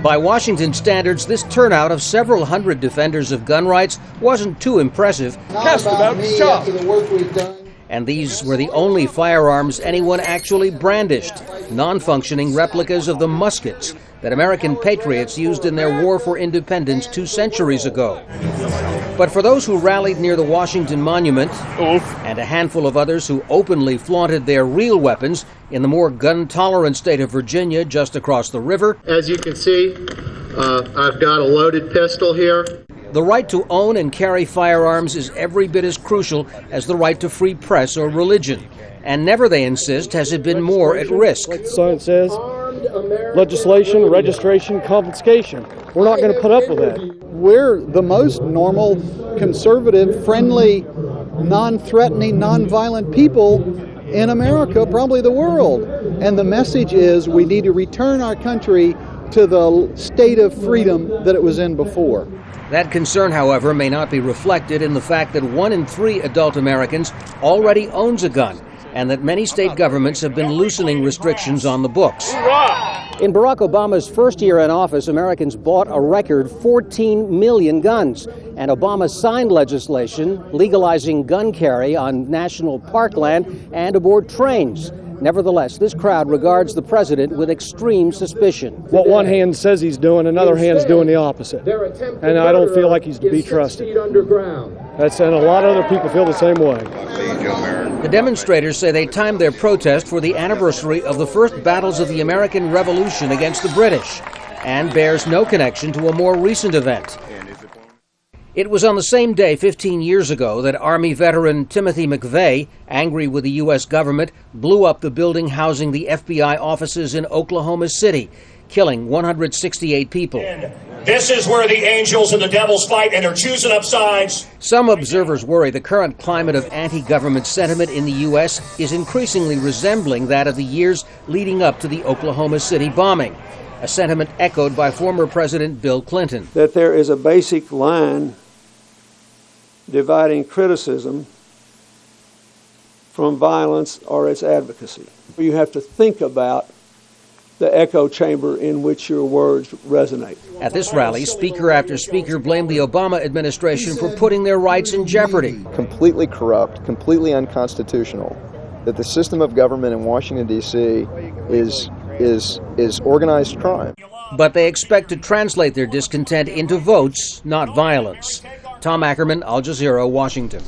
By Washington standards, this turnout of several hundred defenders of gun rights wasn't too impressive. Cast about me after the work we've done. And these were the only firearms anyone actually brandished, non-functioning replicas of the muskets that American patriots used in their war for independence 2 centuries ago. But for those who rallied near the Washington Monument, and a handful of others who openly flaunted their real weapons in the more gun-tolerant state of Virginia just across the river, as you can see, I've got a loaded pistol here. The right to own and carry firearms is every bit as crucial as the right to free press or religion. And never, they insist, has it been more at risk. Like the sign says, legislation, registration, confiscation. We're not going to put up with that. We're the most normal, conservative, friendly, non-threatening, non-violent people in America, probably the world. And the message is we need to return our country to the state of freedom that it was in before. That concern, however, may not be reflected in the fact that 1 in 3 adult Americans already owns a gun, and that many state governments have been loosening restrictions on the books. In Barack Obama's first year in office, Americans bought a record 14 million guns, and Obama signed legislation legalizing gun carry on national parkland and aboard trains. Nevertheless, this crowd regards the president with extreme suspicion. What one hand says he's doing, another hand's doing the opposite. And I don't feel like he's to be trusted. And a lot of other people feel the same way. The demonstrators say they timed their protest for the anniversary of the first battles of the American Revolution against the British, and bears no connection to a more recent event. It was on the same day 15 years ago that Army veteran Timothy McVeigh, angry with the U.S. government, blew up the building housing the FBI offices in Oklahoma City, killing 168 people. This is where the angels and the devils fight, and they're choosing up sides. Some observers worry the current climate of anti-government sentiment in the U.S. is increasingly resembling that of the years leading up to the Oklahoma City bombing, a sentiment echoed by former President Bill Clinton. That there is a basic line dividing criticism from violence or its advocacy. You have to think about the echo chamber in which your words resonate. At this rally, speaker after speaker blamed the Obama administration for putting their rights in jeopardy. Completely corrupt, completely unconstitutional, that the system of government in Washington, D.C. is organized crime. But they expect to translate their discontent into votes, not violence. Tom Ackerman, Al Jazeera, Washington.